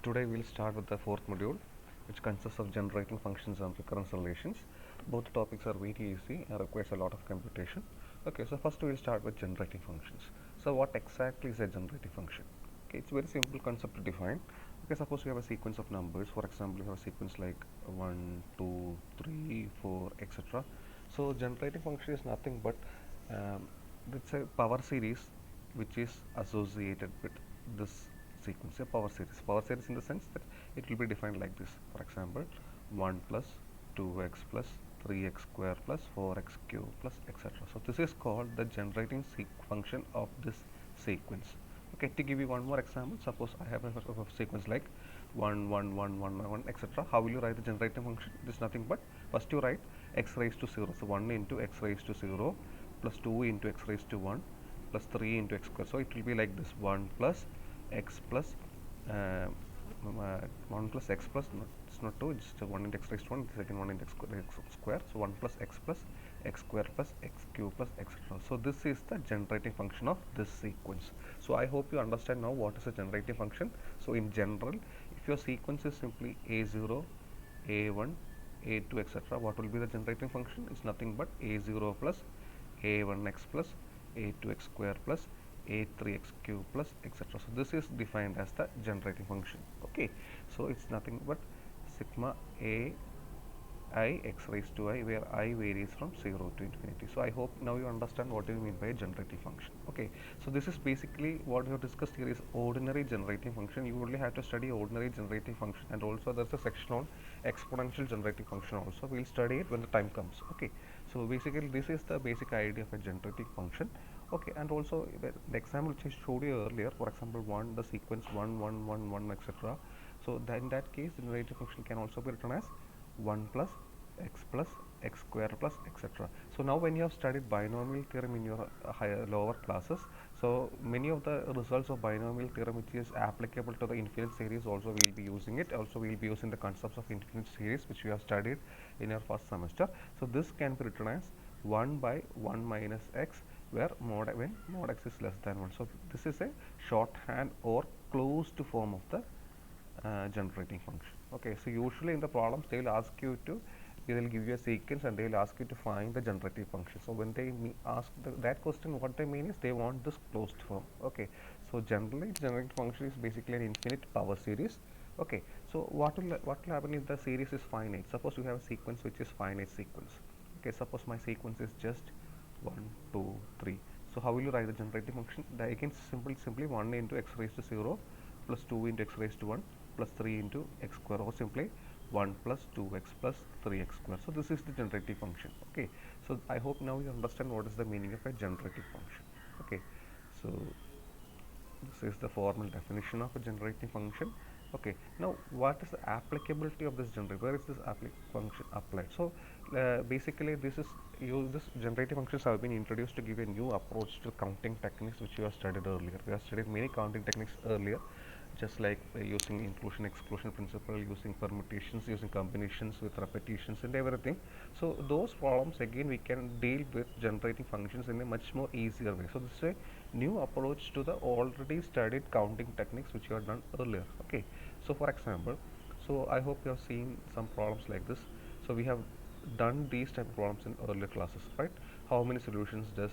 Today we'll start with the fourth module, which consists of generating functions and recurrence relations. Both topics are very easy and requires a lot of computation. Okay, so first we'll start with generating functions. So what exactly is a generating function? Okay, it's a very simple concept to define. Okay, suppose we have a sequence of numbers. For example, we have a sequence like 1, 2, 3, 4, etc. So generating function is nothing but it's a power series which is associated with this sequence, a power series in the sense that it will be defined like this. For example, 1 plus 2x plus 3x square plus 4x cube plus etc. So this is called the generating function of this sequence. Okay, to give you one more example, suppose I have a sequence like 1 1 1 1 1 etc. How will you write the generating function? It is nothing but first you write x raised to 0, so 1 into x raised to 0 plus 2 into x raised to 1 plus 3 into x square. So it will be like this: 1 plus x plus uh, 1 plus x plus, no, it's not 2, it's 1 into x raised to 1, the second one into x square. So 1 plus x square plus x cube plus etc. So this is the generating function of this sequence. So I hope you understand now what is a generating function. So in general, if your sequence is simply a0, a1, a2 etc., what will be the generating function? It's nothing but a0 plus a1x plus a2x square plus a3x cube plus etc. So this is defined as the generating function. Okay, so it's nothing but sigma a I x raised to I, where I varies from 0 to infinity. So I hope now you understand what do you mean by a generating function. Okay, so this is basically what we have discussed here is ordinary generating function. You only have to study ordinary generating function, and also there's a section on exponential generating function also. We'll study it when the time comes. Okay, so basically this is the basic idea of a generating function. Okay, and also the example which I showed you earlier, for example, the sequence 1 1 1 1 etc. So in that case, the generating function can also be written as 1 plus x square plus etc. So now when you have studied binomial theorem in your lower classes, so many of the results of binomial theorem which is applicable to the infinite series also we will be using it. Also we will be using the concepts of infinite series which we have studied in your first semester. So this can be written as 1 by 1 minus x, where when mod x is less than 1. So this is a shorthand or closed form of the generating function. Okay, so usually in the problems they will ask you to, they will give you a sequence and they will ask you to find the generative function. So when they ask that question, what they mean is they want this closed form. Okay, so generally generating function is basically an infinite power series. Okay, so what will happen if the series is finite? Suppose you have a sequence which is finite sequence. Okay, suppose my sequence is just 1 2 3. So how will you write the generating function? Again, simply 1 into x raised to 0 plus 2 into x raised to 1 plus 3 into x square, or simply 1 plus 2x plus 3x square. So this is the generative function. Okay, so I hope now you understand what is the meaning of a generative function. Okay, so this is the formal definition of a generating function. Okay, now what is the applicability of this generator? Where is this function applied? So basically this generating functions have been introduced to give a new approach to counting techniques which you have studied earlier. We have studied many counting techniques earlier, just like using inclusion exclusion principle, using permutations, using combinations with repetitions and everything. So those problems again we can deal with generating functions in a much more easier way. So this is a new approach to the already studied counting techniques which you have done earlier. Okay, so for example, so I hope you have seen some problems like this. So we have done these type of problems in earlier classes, right? How many solutions does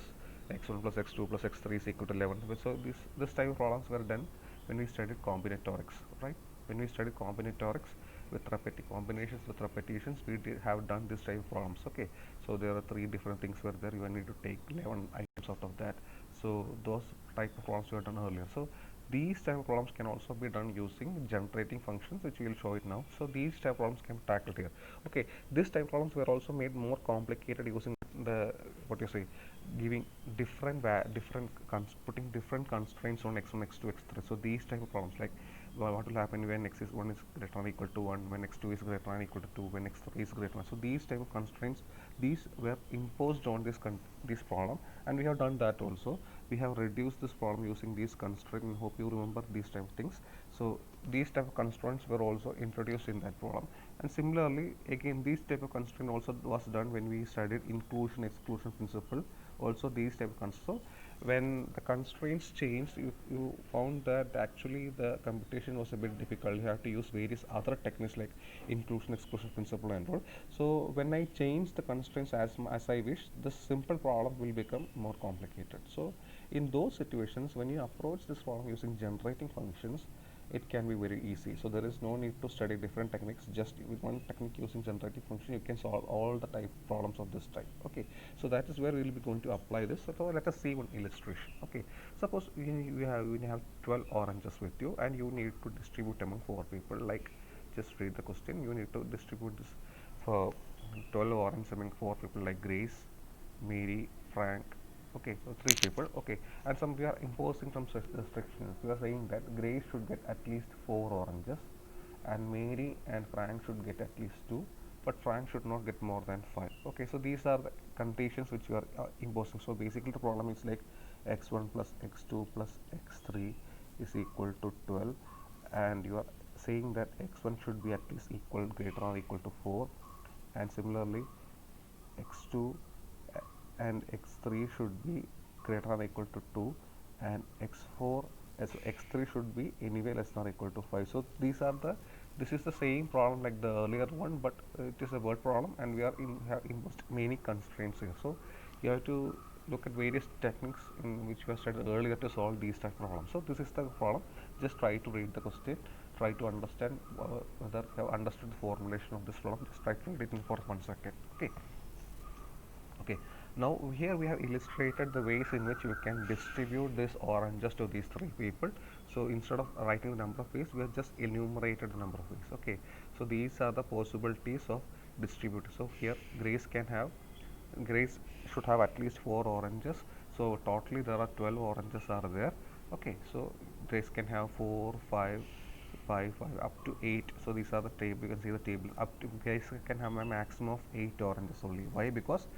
x1 plus x2 plus x3 is equal to 11? So this type of problems were done when we studied combinatorics, right? When we studied combinatorics with combinations with repetitions, we have done this type of problems. Okay, so there are three different things were there. You need to take 11 items out of that. So those type of problems we have done earlier. So these type of problems can also be done using generating functions, which we will show it now. So these type of problems can be tackled here. Okay, this type of problems were also made more complicated using the, what you say, giving putting different constraints on x1 x2 x3. So these type of problems, like what will happen when x1 is greater than or equal to 1, when x2 is greater than or equal to 2, when x3 is greater than. So these type of constraints, these were imposed on this problem, and we have done that also. We have reduced this problem using these constraints, and hope you remember these type of things. So these type of constraints were also introduced in that problem. And similarly, again, this type of constraint also was done when we studied inclusion exclusion principle. Also these type of constraints. So when the constraints changed, you found that actually the computation was a bit difficult. You have to use various other techniques like inclusion exclusion principle and all. So when I change the constraints as I wish, the simple problem will become more complicated. So in those situations, when you approach this problem using generating functions, it can be very easy. So there is no need to study different techniques. Just with one technique using generative function, you can solve all the type problems of this type. Okay, so that is where we will be going to apply this. So let us see one illustration. Okay, suppose you have 12 oranges with you, and you need to distribute among 4 people. Like, just read the question. You need to distribute this for 12 oranges among 4 people, like Grace, Mary, Frank. Okay, so 3 people. Okay, and some we are imposing some such restrictions. We are saying that Grace should get at least 4 oranges, and Mary and Frank should get at least 2, but Frank should not get more than 5. Okay, so these are the conditions which you are imposing. So basically the problem is like x1 plus x2 plus x3 is equal to 12, and you are saying that x1 should be at least equal, greater or equal to 4, and similarly x2 and x3 should be greater than or equal to 2, and x4 as x3 should be anyway less than or equal to 5. So this is the same problem like the earlier one, but it is a word problem, and we have imposed many constraints here. So you have to look at various techniques in which we have studied earlier to solve these type of problems. So this is the problem. Just try to read the question, try to understand whether you have understood the formulation of this problem. Just try to read it in for 1 second. Okay. Okay, now here we have illustrated the ways in which you can distribute this oranges to these 3 people. So instead of writing the number of ways, we have just enumerated the number of ways. Okay, so these are the possibilities of distributing. So here Grace should have at least 4 oranges. So totally there are 12 oranges are there. Okay, so Grace can have 4, 5, 5, 5 up to 8. So these are the table. You can see the table. Up to Grace can have a maximum of 8 oranges only. Why? Because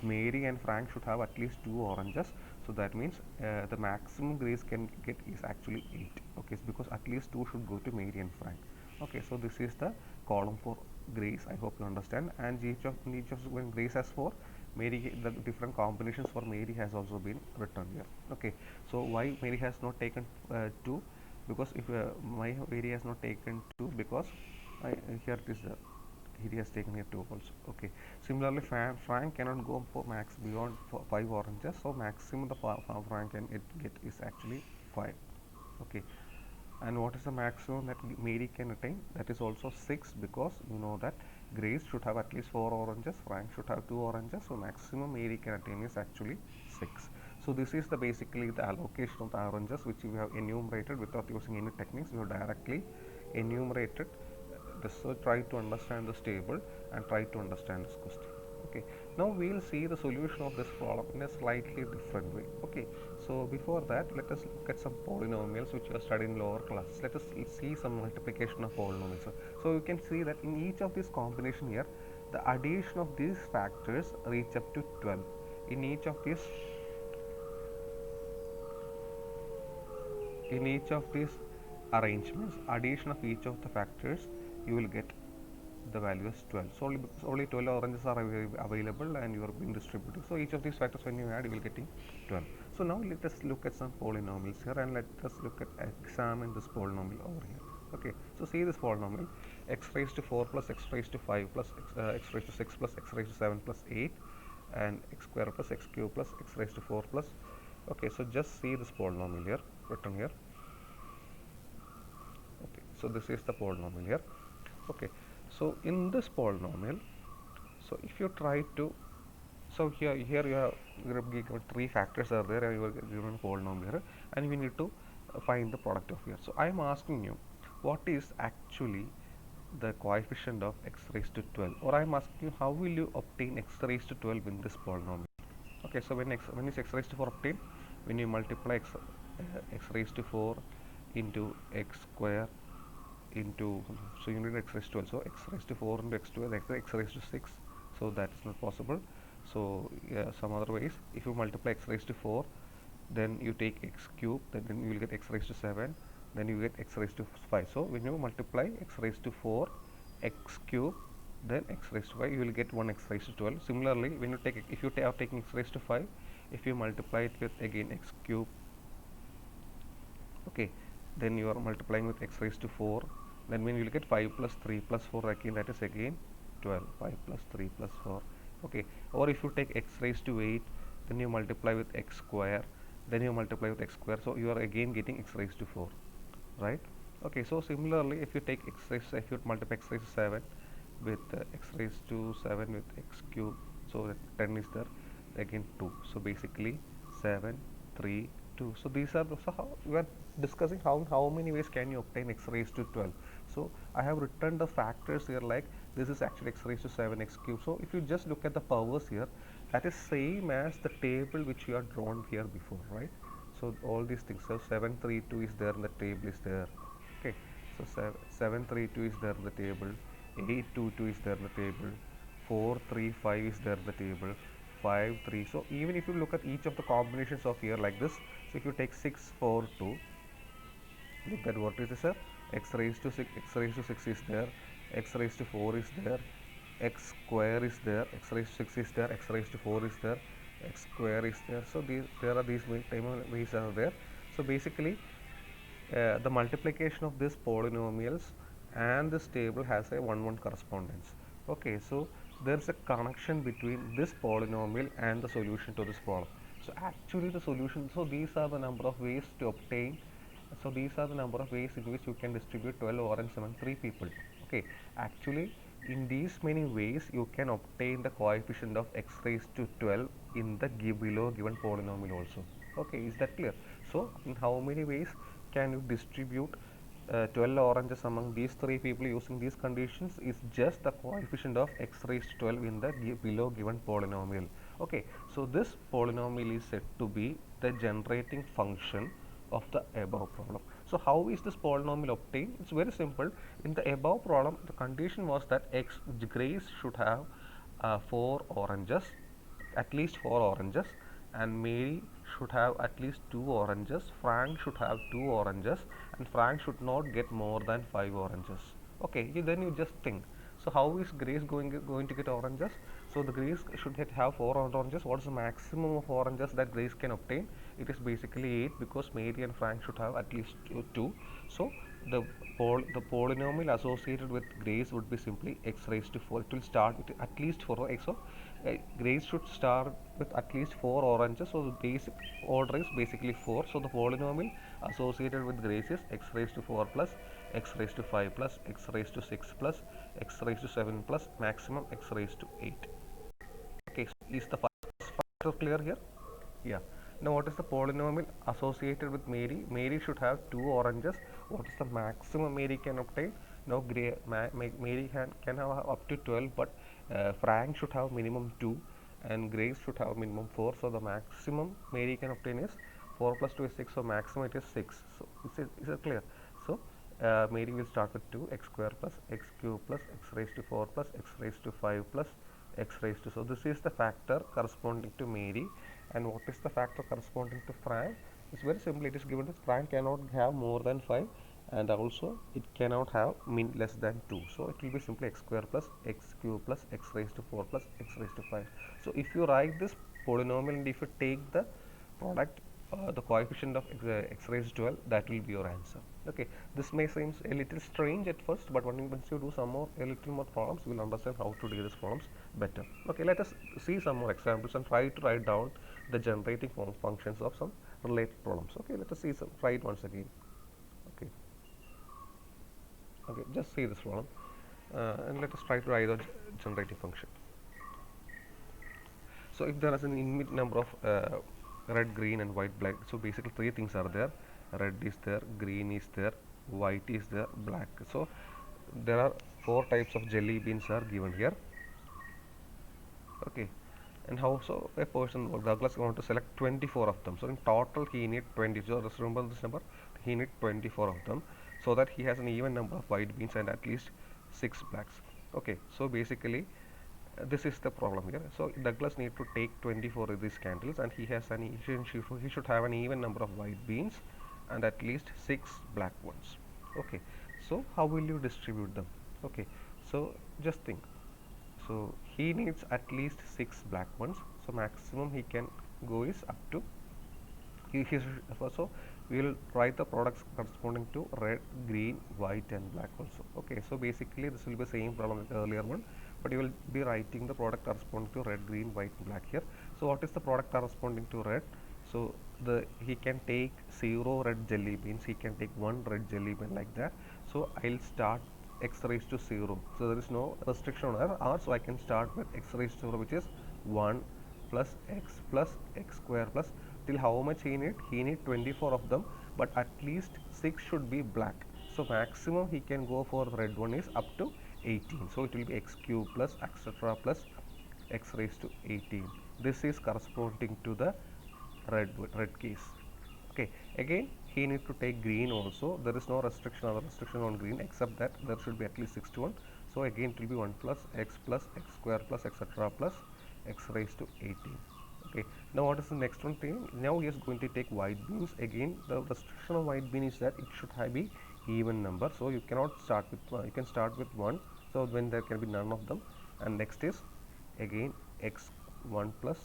Mary and Frank should have at least 2 oranges. So that means the maximum Grace can get is actually 8. Okay, so because at least 2 should go to Mary and Frank. Okay, so this is the column for Grace. I hope you understand. And each of when Grace has 4, Mary, the different combinations for Mary has also been written here. Okay, so why Mary has not taken 2? Because if my Mary has not taken 2, because here it is he has taken here 2 also. Okay, similarly Frank cannot go for max beyond 5 oranges, so maximum the Frank can get is actually 5. Okay, and what is the maximum that Mary can attain? That is also 6, because you know that Grace should have at least 4 oranges, Frank should have 2 oranges, so maximum Mary can attain is actually 6. So this is the basically the allocation of the oranges which we have enumerated without using any techniques. We have directly enumerated this. So try to understand this table and try to understand this question. Okay, now we will see the solution of this problem in a slightly different way. Okay, so before that, let us look at some polynomials which we have studied in lower classes. Let us see some multiplication of polynomials. So you can see that in each of these combination here, the addition of these factors reach up to 12. In each of these arrangements, addition of each of the factors, you will get the value is 12. So only 12 oranges are available and you are being distributed. So each of these factors when you add, you will getting 12. So now let us look at some polynomials here, and let us look at examine this polynomial over here. Okay, so see this polynomial: x raised to 4 plus x raised to 5 plus x raised to 6 plus x raised to 7 plus 8, and x square plus x cube plus x raised to 4 plus. Okay, so just see this polynomial here written here. Okay, so this is the polynomial here. Okay, so in this polynomial, so if you try to, so here you have given 3 factors are there, and you are given a polynomial here, and we need to find the product of here. So I am asking you, what is actually the coefficient of x raised to 12, or I am asking you, how will you obtain x raised to 12 in this polynomial? Okay, so when is x raised to 4 obtained? When you multiply x raised to 4 into x square into, so you need x raised to 12, so x raised to 4 into x to x raised to 6, so that is not possible. So yeah, some other ways, if you multiply x raised to 4, then you take x cube, then you will get x raised to 7, then you get x raised to 5. So when you multiply x raised to 4 x cube, then x raised to 5, you will get 1 x raised to 12. Similarly, when you take, if you are taking x raised to 5, If you multiply it with again x cube, okay, then you are multiplying with x raised to 4, then when you look at 5 plus 3 plus 4 again, that is again 12. 5 plus 3 plus 4, okay. Or if you take x raised to 8, then you multiply with x square, then you multiply with x square, so you are again getting x raised to 4, right? Okay, so similarly if you take x raised, if you multiply x raised to 7 with x raised to 7 with x cube, so that 10 is there, again 2, so basically 7 3 2. So these are so how we are discussing how many ways can you obtain x raised to 12. So I have written the factors here, like this is actually x raised to 7 x cube. So if you just look at the powers here, that is same as the table which you have drawn here before, right? So all these things, so 732 is there in the table is there, okay. So 732 is there in the table, 822 is there in the table, 435 is there in the table, 5 3. So even if you look at each of the combinations of here like this, so if you take 642, look at what is this, sir? X raised to 6, x raised to 6 is there, x raised to 4 is there, x square is there, x raised to 6 is there, x raised to 4 is there, x square is there. So there are these ways are there. So basically the multiplication of these polynomials and this table has a 1-1 correspondence. Okay, so there is a connection between this polynomial and the solution to this problem. So actually the solution, so these are the number of ways to obtain, so these are the number of ways in which you can distribute 12 oranges among 3 people. Okay, actually in these many ways you can obtain the coefficient of x raised to 12 in the below given polynomial also. Okay, is that clear? So in how many ways can you distribute 12 oranges among these 3 people using these conditions is just the coefficient of x raised to 12 in the below given polynomial. Okay, so this polynomial is said to be the generating function of the above problem. So how is this polynomial obtained? It's very simple. In the above problem, the condition was that Grace should have 4 oranges, at least 4 oranges, and Mary should have at least 2 oranges, Frank should have 2 oranges, and Frank should not get more than 5 oranges. Okay, then you just think, so how is Grace going to get oranges? So the Grace should have 4 oranges. What is the maximum of oranges that Grace can obtain? It is basically 8, because Mary and Frank should have at least 2. So the polynomial associated with Grace would be simply x raised to 4. It will start with at least 4 x. So Grace should start with at least 4 oranges. So the basic order is basically 4. So the polynomial associated with Grace is x raised to 4 plus x raised to 5 plus x raised to 6 plus x raised to 7 plus maximum x raised to 8. Okay, so is the first factor clear here? Yeah. Now what is the polynomial associated with Mary? Mary should have 2 oranges. What is the maximum Mary can obtain? Now Mary can have up to 12, but Frank should have minimum 2 and Grace should have minimum 4. So the maximum Mary can obtain is 4 plus 2 is 6. So maximum it is 6. So is it clear? So Mary will start with 2 x square plus x cube plus x raised to 4 plus x raised to 5 plus x raised to. So this is the factor corresponding to Mary. And what is the factor corresponding to Frank? It's very simple. It is given that Frank cannot have more than 5, and also it cannot have less than 2. So it will be simply x square plus x cube plus x raised to 4 plus x raised to 5. So if you write this polynomial and if you take the product, the coefficient of x raised to 12, that will be your answer. Okay, this may seem a little strange at first, but once you do a little more problems, you will understand how to do these problems better. Okay, let us see some more examples and try to write down the generating functions of some related problems. Okay, let us see some. Try it once again. Okay, okay, just see this problem, and let us try to write the generating function. So if there is an infinite number of red, green and white, black, so basically 3 things are there. Red is there, green is there, white is there, black. So there are 4 types of jelly beans are given here. Okay, and how so a person, Douglas, want to select 24 of them. So in total he need 20. So just remember this number, he need 24 of them, so that he has an even number of white beans and at least 6 blacks. Okay, so basically this is the problem here. So Douglas need to take 24 of these candles, and he should have an even number of white beans and at least 6 black ones. Okay, so how will you distribute them? Okay, so just think. So he needs at least 6 black ones, so maximum he can go is up to so we will write the products corresponding to red, green, white and black also. Okay, so basically this will be same problem like earlier one, but you will be writing the product corresponding to red, green, white and black here. So what is the product corresponding to red? So the he can take 0 red jelly beans, he can take 1 red jelly bean, like that. So I'll start x raised to 0, so there is no restriction on r, so I can start with x raised to 0, which is 1 plus x square plus till how much he need 24 of them, but at least 6 should be black. So maximum he can go for the red one is up to 18, so it will be x cube plus etc plus x raised to 18. This is corresponding to the red case. Okay, again he need to take green also. There is no restriction, other restriction on green, except that there should be at least 61. So again it will be 1 plus x square plus etc plus x raised to 18. Okay, now what is the next one thing? Now he is going to take white beans. Again the restriction of white bean is that it should be even number, so you cannot start with you can start with 1, so when there can be none of them. And next is again x1 plus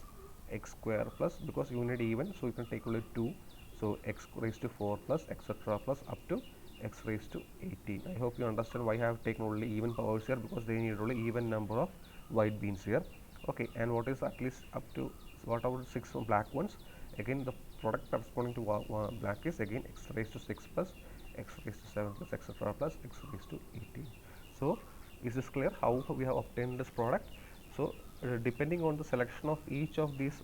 x square plus, because you need even, so you can take only 2, so x raised to 4 plus etc plus up to x raised to 18. I hope you understand why I have taken only even powers here, because they need only even number of white beans here. Okay, and what is at least up to, what about 6 black ones? Again the product corresponding to black is again x raised to 6 plus x raised to 7 plus etc plus x raised to 18. So is this clear how we have obtained this product? So depending on the selection of each of these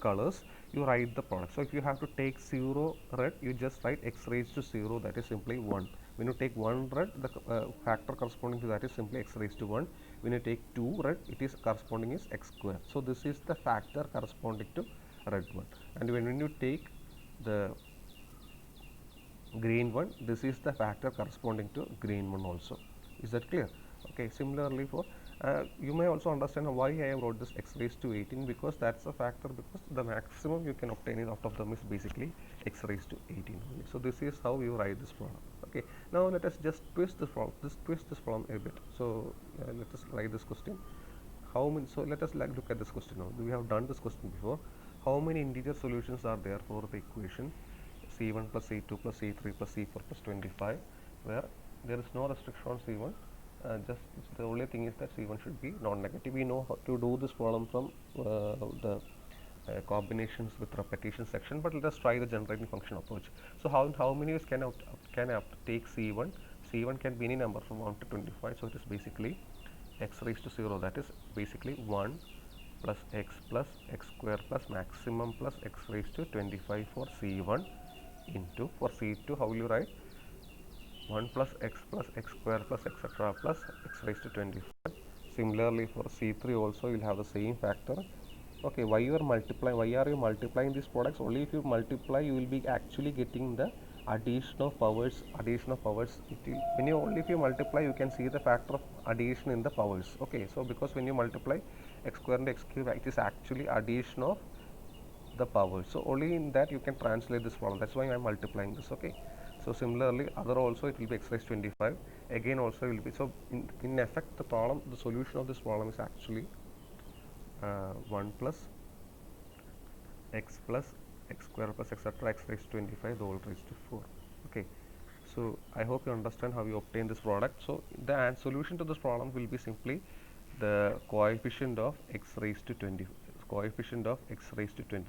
colors, you write the product. So if you have to take 0 red, you just write x raised to 0, that is simply 1. When you take 1 red, the factor corresponding to that is simply x raised to 1. When you take 2 red, it is corresponding is x square. So this is the factor corresponding to red one. And when you take the green one, this is the factor corresponding to green one also. Is that clear? Okay, similarly for you may also understand why I have wrote this x raised to 18, because that's a factor, because the maximum you can obtain it out of them is basically x raised to 18 only. So this is how you write this problem. Okay, now let us just twist this problem, a bit. So let us write this question. How many, so let us look at this question now. We have done this question before. How many integer solutions are there for the equation c1 plus c2 plus c3 plus c4 plus 25, where there is no restriction on c1? Just the only thing is that c1 should be non-negative. We know how to do this problem from the combinations with repetition section, but let us try the generating function approach. So how many ways can I take c1? C1 can be any number from 1 to 25, so it is basically x raised to 0, that is basically 1 plus x square plus maximum plus x raised to 25 for c1, into for c2 how will you write? 1 plus x square plus etc plus x raised to 25. Similarly for c3 also you will have the same factor. Okay, why are you multiplying these products? Only if you multiply you will be actually getting the addition of powers. When you only if you multiply you can see the factor of addition in the powers. Okay, so because when you multiply x square and x cube, it is actually addition of the power, so only in that you can translate this problem. That's why I am multiplying this. Okay, so similarly other also it will be x raised 25, again also will be, so in effect the solution of this problem is actually 1 plus x square plus etc x raised to 25 the whole raised to 4. Okay, so I hope you understand how you obtain this product. So the solution to this problem will be simply the coefficient of x raised to 20,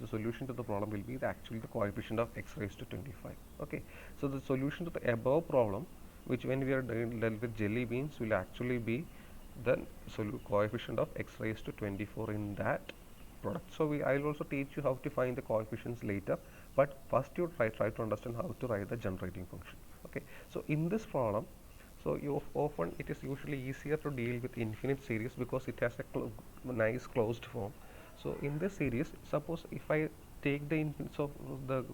the solution to the problem will be actually the coefficient of x raised to 25. Okay, so the solution to the above problem, which when we are dealt with jelly beans, will actually be the coefficient of x raised to 24 in that product. So I'll also teach you how to find the coefficients later, but first you try to understand how to write the generating function. Okay, so in this problem, so it is usually easier to deal with infinite series because it has a nice closed form. So in this series, suppose if I take the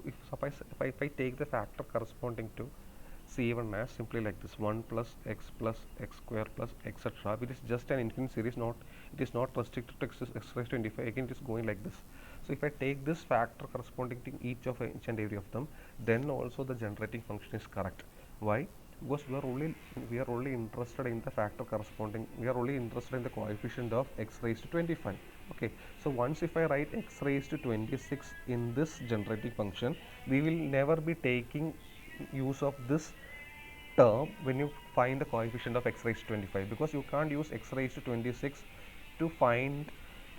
if I take the factor corresponding to c1 as simply like this 1 plus x square plus etc, which is just an infinite series, it is not restricted to x raised to 25. Again it is going like this. So if I take this factor corresponding to each and every of them, then also the generating function is correct. Why? because we are only interested in the factor corresponding, we are only interested in the coefficient of x raised to 25. Okay, so once if I write x raised to 26 in this generating function, we will never be taking use of this term when you find the coefficient of x raised to 25, because you can't use x raised to 26 to find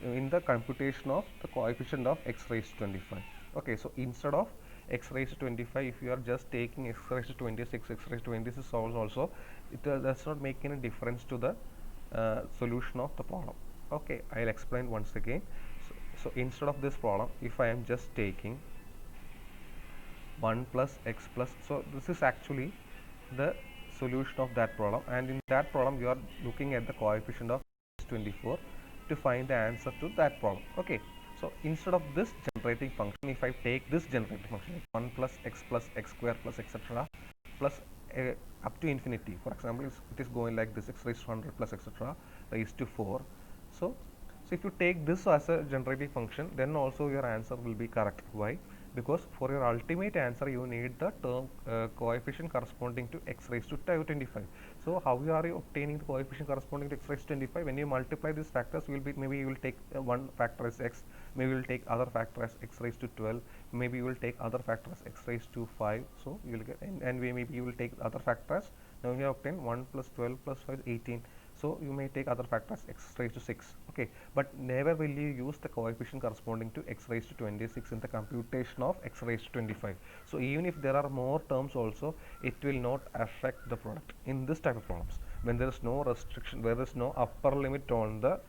in the computation of the coefficient of x raised to 25. Okay, so instead of x raised to 25, if you are just taking x raised to 26, x raised to 26 also, it does not make any difference to the solution of the problem. Okay, I'll explain once again. So instead of this problem, if I am just taking 1 plus x plus, so this is actually the solution of that problem, and in that problem you are looking at the coefficient of 24 to find the answer to that problem. Okay, so instead of this generating function, if I take this generating function 1 plus x square plus etc plus up to infinity, for example it is going like this, x raised to 100 plus etc raised to 4. So if you take this as a generating function, then also your answer will be correct. Why? Because for your ultimate answer you need the term coefficient corresponding to x raised to 25. So how are you obtaining the coefficient corresponding to x raised to 25? When you multiply these factors, you will be, maybe you will take one factor as x, maybe you will take other factor as x raised to 12, maybe you will take other factor as x raised to 5. So you will get, and maybe you will take other factors. Now you have obtained 1 plus 12 plus 5 is 18. So you may take other factors x raised to 6. Okay, but never will you use the coefficient corresponding to x raised to 26 in the computation of x raised to 25. So even if there are more terms also, it will not affect the product in this type of problems when there is no restriction, where there is no upper limit on the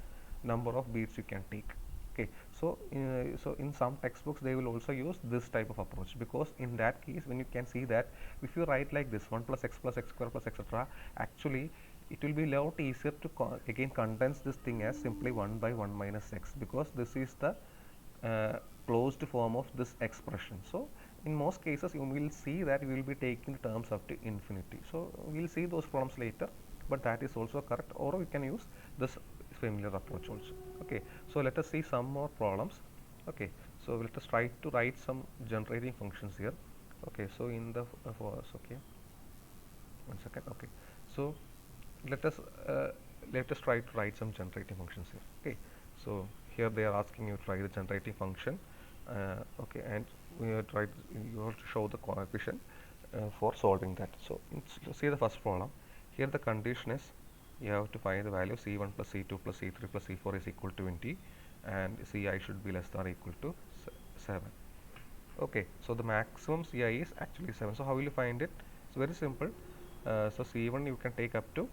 number of beats you can take. Okay, so in some textbooks they will also use this type of approach, because in that case, when you can see that if you write like this 1 plus x square plus etc, actually it will be a lot easier to again condense this thing as simply 1 by 1 minus x, because this is the closed form of this expression. So in most cases you will see that we will be taking the terms up to infinity. So we will see those problems later, but that is also correct, or we can use this familiar approach also. Okay, so let us see some more problems. Okay, so let us try to write some generating functions here. Okay, so in the okay, one second. Okay, so let us uh, let us try to write some generating functions here. Okay, so here they are asking you to write the generating function. Okay, and we have tried, you have to show the coefficient for solving that. So see the first problem. Here the condition is you have to find the value c1 plus c2 plus c3 plus c4 is equal to 20, and ci should be less than or equal to 7. Okay, so the maximum ci is actually 7. So how will you find it? It's very simple. So c1 you can take up to,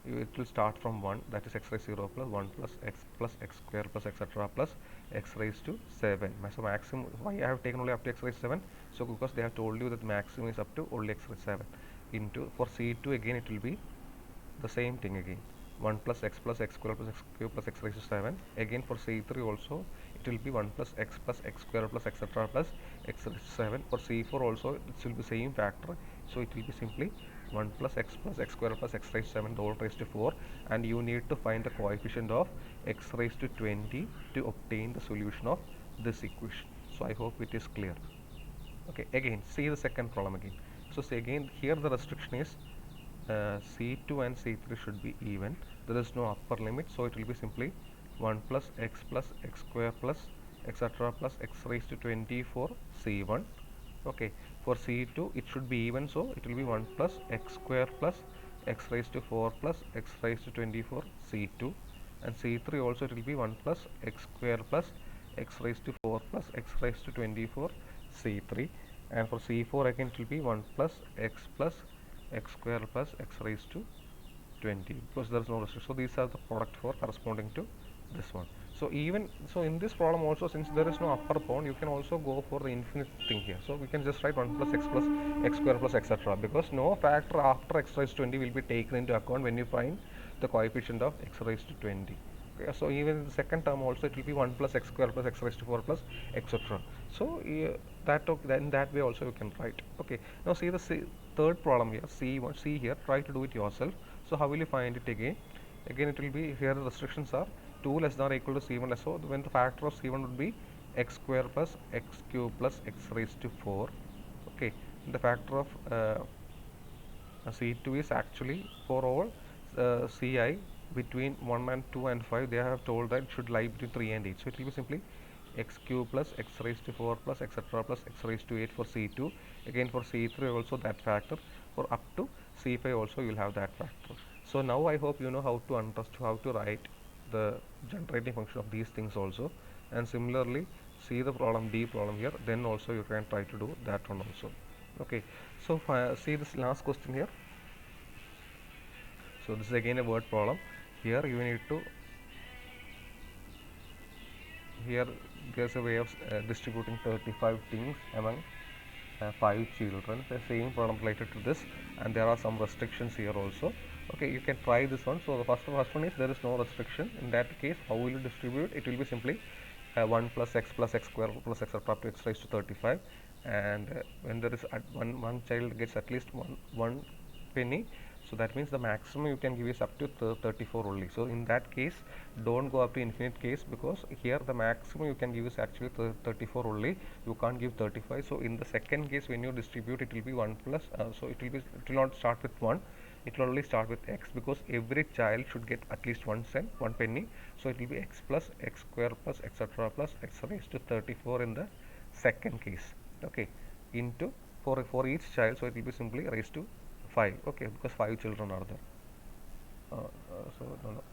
it will start from 1, that is x raised to 0 plus x square plus etc plus x raised to 7. So maximum, why I have taken only up to x raised to 7? So because they have told you that the maximum is up to only x raised to 7. Into, for c2 again it will be the same thing again, 1 plus x square plus x cube plus x raised to 7. Again for c3 also it will be 1 plus x square plus etc plus x raised to 7. For c4 also it will be same factor, so it will be simply 1 plus x square plus x raised to 7 the whole raised to 4, and you need to find the coefficient of x raised to 20 to obtain the solution of this equation. So I hope it is clear. Okay, again see the second problem again. So see again, here the restriction is c2 and c3 should be even. There is no upper limit, so it will be simply 1 plus x square plus etc plus x raised to 20 for c1. Okay, for c2 it should be even, so it will be 1 plus x square plus x raised to 4 plus x raised to 20 for c2, and c3 also it will be 1 plus x square plus x raised to 4 plus x raised to 20 for c3, and for c4 again it will be 1 plus x square plus x raised to 20, because there is no restriction. So these are the product for corresponding to this one. So even so in this problem also, since there is no upper bound, you can also go for the infinite thing here. So we can just write 1 plus x square plus etc, because no factor after x raised to 20 will be taken into account when you find the coefficient of x raised to 20. Okay, so even in the second term also it will be 1 plus x square plus x raised to 4 plus etc. So in that way also you can write. Okay, now see the third problem here, see here, try to do it yourself. So how will you find it again? Again it will be, here the restrictions are 2 less than or equal to c1 less, so when the factor of c1 would be x square plus x cube plus x raised to 4. Okay, the factor of C2 is actually for all Ci between 1 and 2 and 5. They have told that it should lie between 3 and 8. So it will be simply x cube plus x raised to 4 plus etc plus x raised to 8 for C2. Again for C3 also that factor. For up to C5 also you will have that factor. So now I hope you know how to understand how to write the generating function of these things also. And similarly see the problem D problem here, then also you can try to do that one also. Okay, so see this last question here. So this is again a word problem. Here you need to, here there's a way of distributing 35 things among 5 children. The same problem related to this, and there are some restrictions here also. Okay, you can try this one. So the first one is there is no restriction. In that case, how will you distribute? It will be simply 1 plus x square plus etc up to x raised to 35, and when there is one child gets at least one penny, so that means the maximum you can give is up to 34 only. So in that case don't go up to infinite case, because here the maximum you can give is actually 34 only, you can't give 35. So in the second case when you distribute it will be 1 plus so it will not start with 1, it will only start with x, because every child should get at least 1 cent, 1 penny. So it will be x plus x square plus etc plus x raised to 34 in the second case. Okay, into for each child, so it will be simply raised to 5. Okay, because 5 children are there. So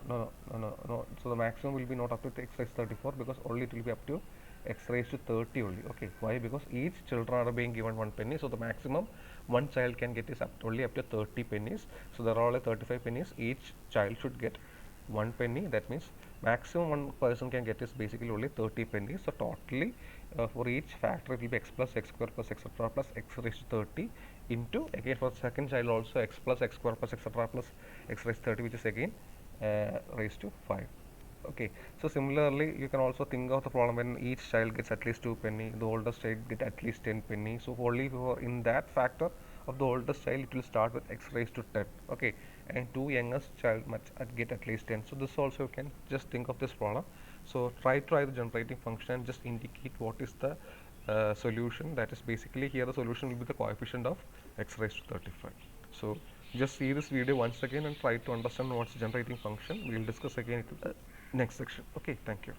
no. So the maximum will be not up to x raised to 34, because only it will be up to x raised to 30 only. Okay, why? Because each children are being given 1 penny, so the maximum one child can get is only up to 30 pennies. So there are only 35 pennies. Each child should get 1 penny. That means maximum one person can get is basically only 30 pennies. So totally for each factor it will be x plus x square plus etc plus x raised to 30 into, again for the second child also x plus x square plus etc plus x raised to 30, which is again raised to 5. Okay, so similarly you can also think of the problem when each child gets at least 2 penny, the oldest child get at least 10 penny. So only for in that factor of the oldest child it will start with x raised to 10. Okay, and two youngest child must get at least 10. So this also you can just think of this problem. So try the generating function and just indicate what is the solution. That is basically here the solution will be the coefficient of x raised to 35. So just see this video once again and try to understand what's the generating function. We will discuss again in the next section. Okay, thank you.